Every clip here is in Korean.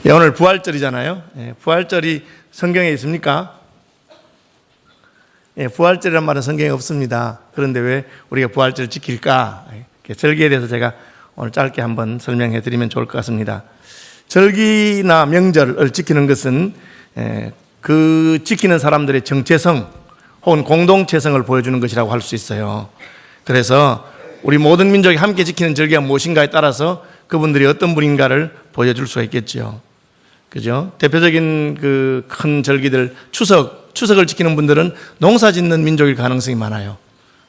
예, 오늘 부활절이잖아요. 예, 부활절이 성경에 있습니까? 예, 부활절이란 말은 성경에 없습니다. 그런데 왜 우리가 부활절을 지킬까? 절기에 대해서 제가 오늘 짧게 한번 설명해 드리면 좋을 것 같습니다. 절기나 명절을 지키는 것은 그 지키는 사람들의 정체성 혹은 공동체성을 보여주는 것이라고 할 수 있어요. 그래서 우리 모든 민족이 함께 지키는 절기가 무엇인가에 따라서 그분들이 어떤 분인가를 보여줄 수가 있겠죠. 그죠? 대표적인 그 큰 절기들, 추석을 지키는 분들은 농사 짓는 민족일 가능성이 많아요.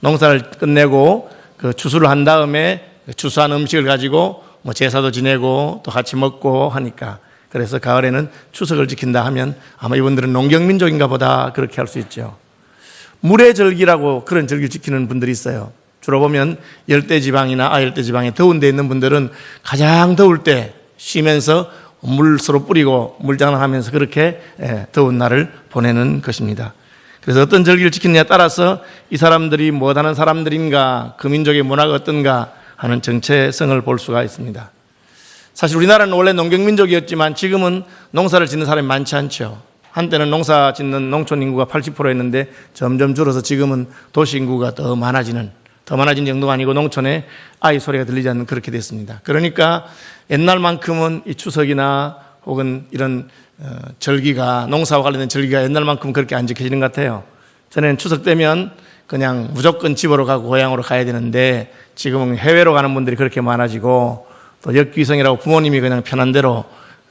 농사를 끝내고 그 추수를 한 다음에 추수한 음식을 가지고 뭐 제사도 지내고 또 같이 먹고 하니까, 그래서 가을에는 추석을 지킨다 하면 아마 이분들은 농경민족인가 보다 그렇게 할 수 있죠. 물의 절기라고 그런 절기를 지키는 분들이 있어요. 주로 보면 열대지방이나 아열대지방에 더운 데 있는 분들은 가장 더울 때 쉬면서 물 서로 뿌리고 물장난하면서 그렇게 더운 날을 보내는 것입니다. 그래서 어떤 절기를 지키느냐에 따라서 이 사람들이 무엇하는 사람들인가, 그 민족의 문화가 어떤가 하는 정체성을 볼 수가 있습니다. 사실 우리나라는 원래 농경민족이었지만 지금은 농사를 짓는 사람이 많지 않죠. 한때는 농사 짓는 농촌 인구가 80%였는데 점점 줄어서 지금은 도시 인구가 더 많아지는 정도가 아니고 농촌에 아이 소리가 들리지 않는 그렇게 됐습니다. 그러니까 옛날만큼은 이 추석이나 혹은 이런 절기가, 농사와 관련된 절기가 옛날만큼 그렇게 안 지켜지는 것 같아요. 전에는 추석 때면 그냥 무조건 집으로 가고 고향으로 가야 되는데 지금은 해외로 가는 분들이 그렇게 많아지고 또 역귀성이라고 부모님이 그냥 편한 대로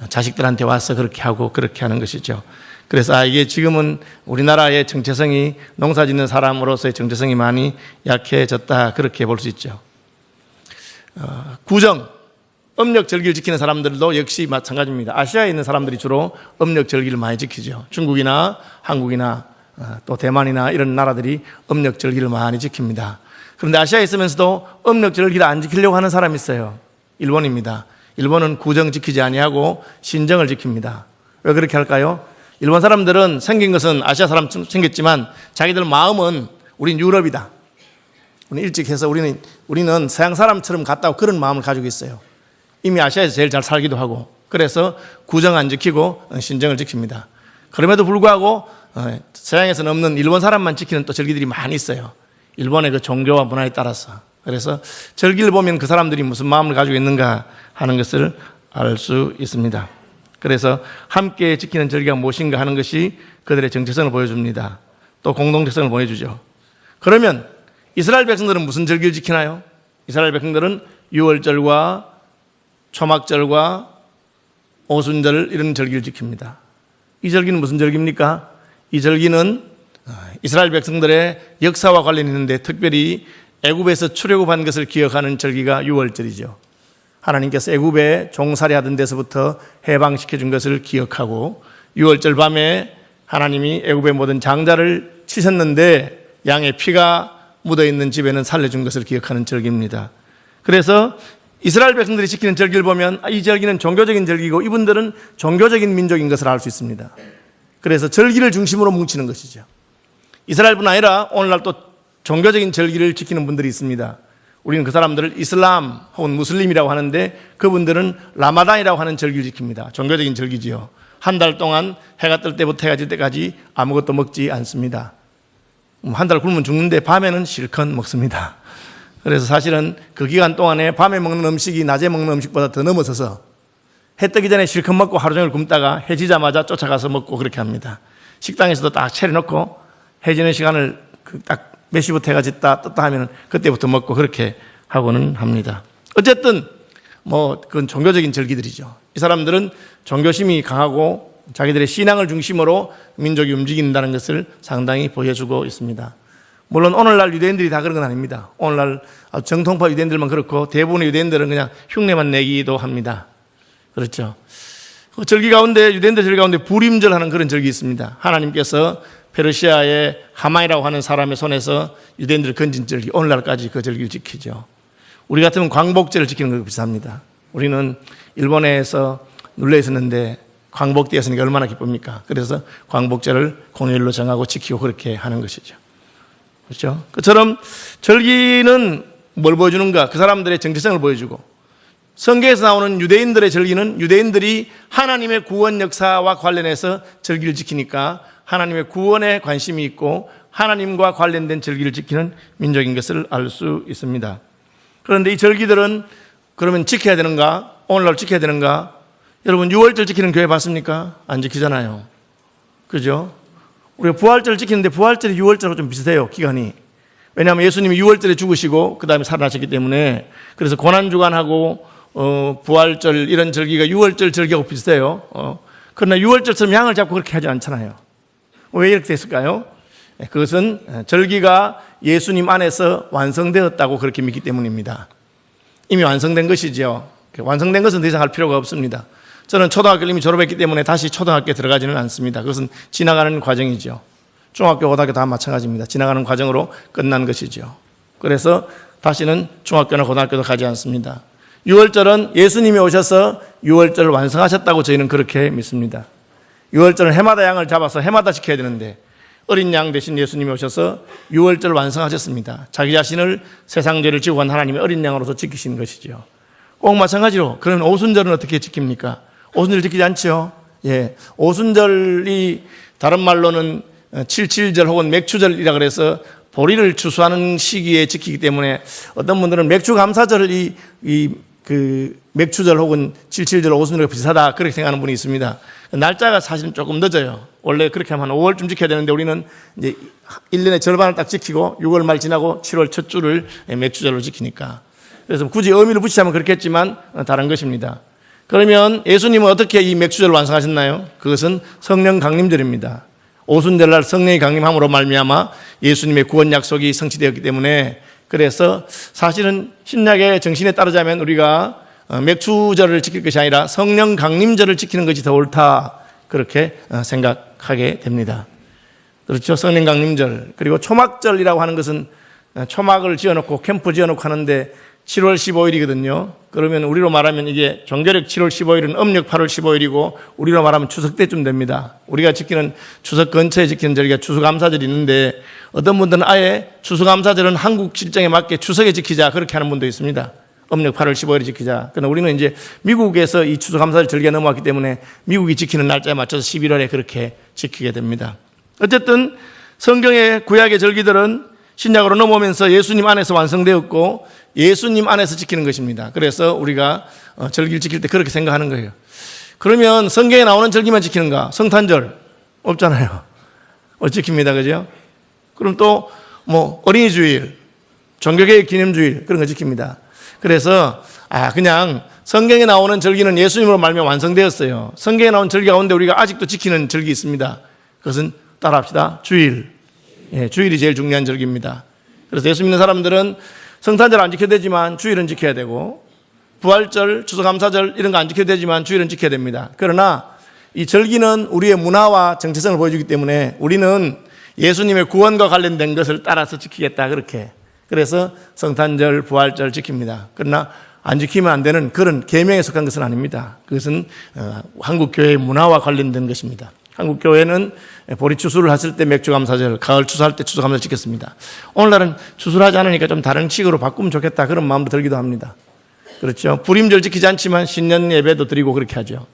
자식들한테 와서 그렇게 하고 그렇게 하는 것이죠. 그래서 이게 지금은 우리나라의 정체성이, 농사 짓는 사람으로서의 정체성이 많이 약해졌다 그렇게 볼 수 있죠. 구정, 음력 절기를 지키는 사람들도 역시 마찬가지입니다. 아시아에 있는 사람들이 주로 음력 절기를 많이 지키죠. 중국이나 한국이나 또 대만이나 이런 나라들이 음력 절기를 많이 지킵니다. 그런데 아시아에 있으면서도 음력 절기를 안 지키려고 하는 사람이 있어요. 일본입니다. 일본은 구정 지키지 아니하고 신정을 지킵니다. 왜 그렇게 할까요? 일본 사람들은 생긴 것은 아시아 사람처럼 생겼지만 자기들 마음은 우린 유럽이다. 우리는 일찍 해서 우리는 서양 사람처럼 같다고 그런 마음을 가지고 있어요. 이미 아시아에서 제일 잘 살기도 하고, 그래서 구정 안 지키고 신정을 지킵니다. 그럼에도 불구하고 서양에서는 없는 일본 사람만 지키는 또 절기들이 많이 있어요. 일본의 그 종교와 문화에 따라서. 그래서 절기를 보면 그 사람들이 무슨 마음을 가지고 있는가 하는 것을 알 수 있습니다. 그래서 함께 지키는 절기가 무엇인가 하는 것이 그들의 정체성을 보여줍니다. 또 공동체성을 보여주죠. 그러면 이스라엘 백성들은 무슨 절기를 지키나요? 이스라엘 백성들은 유월절과 초막절과 오순절 이런 절기를 지킵니다. 이 절기는 무슨 절기입니까? 이 절기는 이스라엘 백성들의 역사와 관련이 있는데 특별히 애굽에서 출애굽한 것을 기억하는 절기가 유월절이죠. 하나님께서 애굽에 종살이 하던 데서부터 해방시켜 준 것을 기억하고, 유월절 밤에 하나님이 애굽의 모든 장자를 치셨는데 양의 피가 묻어있는 집에는 살려준 것을 기억하는 절기입니다. 그래서 이스라엘 백성들이 지키는 절기를 보면 이 절기는 종교적인 절기고 이분들은 종교적인 민족인 것을 알 수 있습니다. 그래서 절기를 중심으로 뭉치는 것이죠. 이스라엘뿐 아니라 오늘날 또 종교적인 절기를 지키는 분들이 있습니다. 우리는 그 사람들을 이슬람 혹은 무슬림이라고 하는데 그분들은 라마단이라고 하는 절기를 지킵니다. 종교적인 절기지요. 한 달 동안 해가 뜰 때부터 해가 질 때까지 아무것도 먹지 않습니다. 한 달 굶으면 죽는데 밤에는 실컷 먹습니다. 그래서 사실은 그 기간 동안에 밤에 먹는 음식이 낮에 먹는 음식보다 더 넘어서서 해 뜨기 전에 실컷 먹고 하루 종일 굶다가 해 지자마자 쫓아가서 먹고 그렇게 합니다. 식당에서도 딱 차려놓고 해 지는 시간을 딱 몇 시부터 해가 졌다 떴다 하면 그때부터 먹고 그렇게 하고는 합니다. 어쨌든 그건 종교적인 절기들이죠. 이 사람들은 종교심이 강하고 자기들의 신앙을 중심으로 민족이 움직인다는 것을 상당히 보여주고 있습니다. 물론 오늘날 유대인들이 다 그런 건 아닙니다. 오늘날 정통파 유대인들만 그렇고 대부분의 유대인들은 그냥 흉내만 내기도 합니다. 그렇죠. 그 절기 가운데, 유대인들 절기 가운데 부림절 하는 그런 절기 있습니다. 하나님께서 페르시아의 하만이라고 하는 사람의 손에서 유대인들을 건진 절기, 오늘날까지 그 절기를 지키죠. 우리 같으면 광복절을 지키는 것과 비슷합니다. 우리는 일본에서 눌려 있었는데 광복되어 있으니까 얼마나 기쁩니까? 그래서 광복절을 공휴일로 정하고 지키고 그렇게 하는 것이죠. 그렇죠? 그처럼 절기는 뭘 보여주는가? 그 사람들의 정체성을 보여주고, 성경에서 나오는 유대인들의 절기는 유대인들이 하나님의 구원 역사와 관련해서 절기를 지키니까 하나님의 구원에 관심이 있고 하나님과 관련된 절기를 지키는 민족인 것을 알 수 있습니다. 그런데 이 절기들은 그러면 지켜야 되는가? 오늘날 지켜야 되는가? 여러분, 유월절 지키는 교회 봤습니까? 안 지키잖아요. 그죠? 우리가 부활절 지키는데 부활절이 유월절하고 좀 비슷해요, 기간이. 왜냐하면 예수님이 유월절에 죽으시고 그 다음에 살아나셨기 때문에. 그래서 고난주간하고 부활절 이런 절기가 유월절 절기하고 비슷해요. 그러나 유월절처럼 양을 잡고 그렇게 하지 않잖아요. 왜 이렇게 됐을까요? 그것은 절기가 예수님 안에서 완성되었다고 그렇게 믿기 때문입니다. 이미 완성된 것이죠. 완성된 것은 더 이상 할 필요가 없습니다. 저는 초등학교를 이미 졸업했기 때문에 다시 초등학교에 들어가지는 않습니다. 그것은 지나가는 과정이죠. 중학교, 고등학교 다 마찬가지입니다. 지나가는 과정으로 끝난 것이죠. 그래서 다시는 중학교나 고등학교도 가지 않습니다. 유월절은 예수님이 오셔서 유월절을 완성하셨다고 저희는 그렇게 믿습니다. 유월절은 해마다 양을 잡아서 해마다 지켜야 되는데 어린 양 대신 예수님이 오셔서 유월절을 완성하셨습니다. 자기 자신을 세상 죄를 지고 간 하나님의 어린 양으로서 지키신 것이죠. 꼭 마찬가지로 그러면 오순절은 어떻게 지킵니까? 오순절 지키지 않죠. 예, 오순절이 다른 말로는 칠칠절 혹은 맥추절이라 그래서 보리를 추수하는 시기에 지키기 때문에 어떤 분들은 맥주 감사절을 그 맥추절 혹은 칠칠절 오순절과 비슷하다 그렇게 생각하는 분이 있습니다. 날짜가 사실은 조금 늦어요. 원래 그렇게 하면 한 5월쯤 지켜야 되는데 우리는 이제 1년의 절반을 딱 지키고 6월 말 지나고 7월 첫 주를 맥추절로 지키니까. 그래서 굳이 의미를 붙이자면 그렇겠지만 다른 것입니다. 그러면 예수님은 어떻게 이 맥추절을 완성하셨나요? 그것은 성령 강림절입니다. 오순절날 성령이 강림함으로 말미암아 예수님의 구원 약속이 성취되었기 때문에 그래서 사실은 신약의 정신에 따르자면 우리가 맥추절을 지킬 것이 아니라 성령 강림절을 지키는 것이 더 옳다 그렇게 생각하게 됩니다. 그렇죠. 성령 강림절. 그리고 초막절이라고 하는 것은 초막을 지어놓고 캠프 지어놓고 하는데 7월 15일이거든요. 그러면 우리로 말하면 이게 종교력 7월 15일은 음력 8월 15일이고 우리로 말하면 추석 때쯤 됩니다. 우리가 지키는 추석 근처에 지키는 절기가 추수감사절이 있는데 어떤 분들은 아예 추수감사절은 한국 실정에 맞게 추석에 지키자 그렇게 하는 분도 있습니다. 음력 8월 15일에 지키자. 그러나 우리는 이제 미국에서 이 추수감사절 절기가 넘어왔기 때문에 미국이 지키는 날짜에 맞춰서 11월에 그렇게 지키게 됩니다. 어쨌든 성경의 구약의 절기들은 신약으로 넘어오면서 예수님 안에서 완성되었고 예수님 안에서 지키는 것입니다. 그래서 우리가 절기를 지킬 때 그렇게 생각하는 거예요. 그러면 성경에 나오는 절기만 지키는가? 성탄절 없잖아요. 지킵니다. 그죠? 그럼 또 어린이 주일, 종교개혁 기념주일 그런 거 지킵니다. 그래서 그냥 성경에 나오는 절기는 예수님으로 말미암아 완성되었어요. 성경에 나온 절기 가운데 우리가 아직도 지키는 절기 있습니다. 그것은 따라합시다. 주일. 예, 주일이 제일 중요한 절기입니다. 그래서 예수 믿는 사람들은 성탄절 안 지켜야 되지만 주일은 지켜야 되고 부활절, 추수감사절 이런 거 안 지켜야 되지만 주일은 지켜야 됩니다. 그러나 이 절기는 우리의 문화와 정체성을 보여주기 때문에 우리는 예수님의 구원과 관련된 것을 따라서 지키겠다 그렇게. 그래서 성탄절, 부활절 지킵니다. 그러나 안 지키면 안 되는 그런 계명에 속한 것은 아닙니다. 그것은 한국 교회의 문화와 관련된 것입니다. 한국 교회는 보리 추수를 했을 때 맥주감사절, 가을 추수할 때 추수감사절 지켰습니다. 오늘날은 추수를 하지 않으니까 좀 다른 식으로 바꾸면 좋겠다 그런 마음도 들기도 합니다. 그렇죠. 불임절 지키지 않지만 신년 예배도 드리고 그렇게 하죠.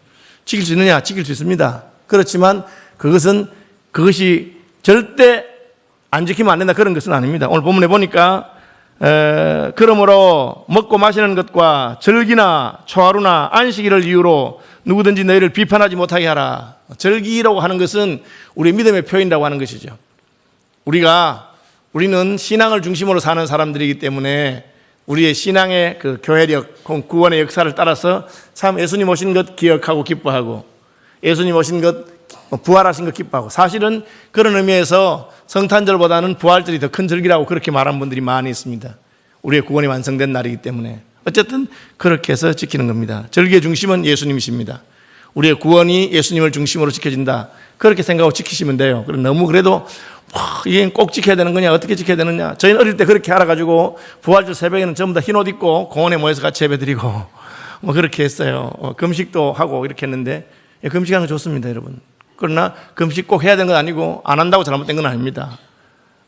지킬 수 있느냐? 지킬 수 있습니다. 그렇지만 그것이 절대 안 지키면 안 된다 그런 것은 아닙니다. 오늘 본문에 보니까 그러므로 먹고 마시는 것과 절기나 초하루나 안식일을 이유로 누구든지 너희를 비판하지 못하게 하라. 절기라고 하는 것은 우리의 믿음의 표현이라고 하는 것이죠. 우리는 신앙을 중심으로 사는 사람들이기 때문에 우리의 신앙의 그 교회력, 구원의 역사를 따라서 참 예수님 오신 것 기억하고 기뻐하고 예수님 오신 것 부활하신 것 기뻐하고 사실은 그런 의미에서 성탄절보다는 부활절이 더 큰 절기라고 그렇게 말하는 분들이 많이 있습니다. 우리의 구원이 완성된 날이기 때문에 어쨌든 그렇게 해서 지키는 겁니다. 절기의 중심은 예수님이십니다. 우리의 구원이 예수님을 중심으로 지켜진다 그렇게 생각하고 지키시면 돼요. 그럼 너무 그래도 이게 꼭 지켜야 되는 거냐 어떻게 지켜야 되느냐. 저희는 어릴 때 그렇게 알아가지고 부활절 새벽에는 전부 다 흰 옷 입고 공원에 모여서 같이 예배드리고 그렇게 했어요. 금식도 하고 이렇게 했는데 금식하는 거 좋습니다 여러분. 그러나 금식 꼭 해야 되는 건 아니고 안 한다고 잘못된 건 아닙니다.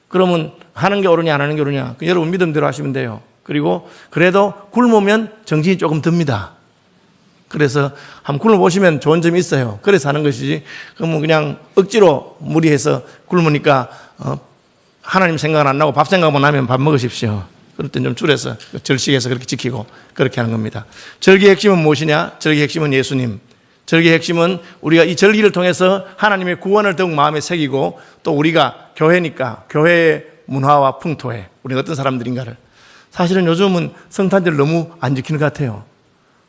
그러면 하는 게 옳으냐 안 하는 게 옳으냐 여러분 믿음대로 하시면 돼요. 그리고 그래도 굶으면 정신이 조금 듭니다. 그래서 한번 굶어보시면 좋은 점이 있어요. 그래서 하는 것이지, 그러면 그냥 억지로 무리해서 굶으니까 하나님 생각은 안 나고 밥 생각만 나면 밥 먹으십시오. 그럴 땐 좀 줄여서 절식해서 그렇게 지키고 그렇게 하는 겁니다. 절기의 핵심은 무엇이냐? 절기의 핵심은 예수님. 절기의 핵심은 우리가 이 절기를 통해서 하나님의 구원을 더욱 마음에 새기고, 또 우리가 교회니까 교회의 문화와 풍토에 우리가 어떤 사람들인가를, 사실은 요즘은 성탄절 너무 안 지키는 것 같아요.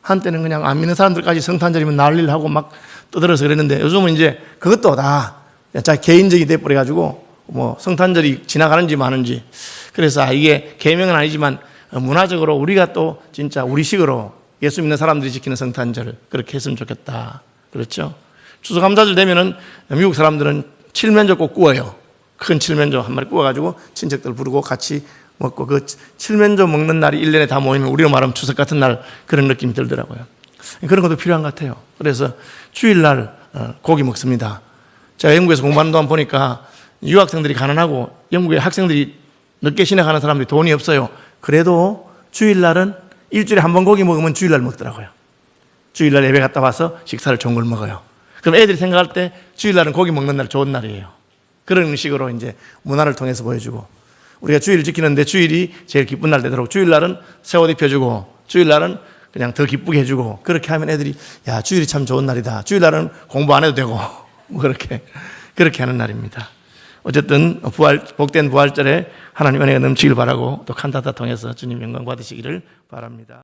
한때는 그냥 안 믿는 사람들까지 성탄절이면 난리를 하고 막 떠들어서 그랬는데, 요즘은 이제 그것도 다 자기 개인적이 돼버려가지고 뭐 성탄절이 지나가는지 마는지. 그래서 이게 계명은 아니지만 문화적으로 우리가 또 진짜 우리식으로 예수 믿는 사람들이 지키는 성탄절 그렇게 했으면 좋겠다. 그렇죠? 추수감사절 되면은 미국 사람들은 칠면조 꼭 구워요. 큰 칠면조 한 마리 구워가지고 친척들 부르고 같이 먹고, 그 칠면조 먹는 날이 1년에 다 모이면 우리로 말하면 추석 같은 날 그런 느낌이 들더라고요. 그런 것도 필요한 것 같아요. 그래서 주일날 고기 먹습니다. 제가 영국에서 공부하는 동안 보니까 유학생들이 가난하고 영국의 학생들이 늦게 신학하는 사람들이 돈이 없어요. 그래도 주일날은 일주일에 한 번 고기 먹으면 주일날 먹더라고요. 주일날 예배 갔다 와서 식사를 좋은 걸 먹어요. 그럼 애들이 생각할 때 주일날은 고기 먹는 날 좋은 날이에요. 그런 식으로 이제 문화를 통해서 보여주고, 우리가 주일을 지키는데 주일이 제일 기쁜 날 되도록 주일날은 새 옷 입혀주고, 주일날은 그냥 더 기쁘게 해주고, 그렇게 하면 애들이 야, 주일이 참 좋은 날이다. 주일날은 공부 안 해도 되고 그렇게 하는 날입니다. 어쨌든 복된 부활절에 하나님 은혜가 넘치길 바라고, 또 칸타타 통해서 주님 영광 받으시기를 바랍니다.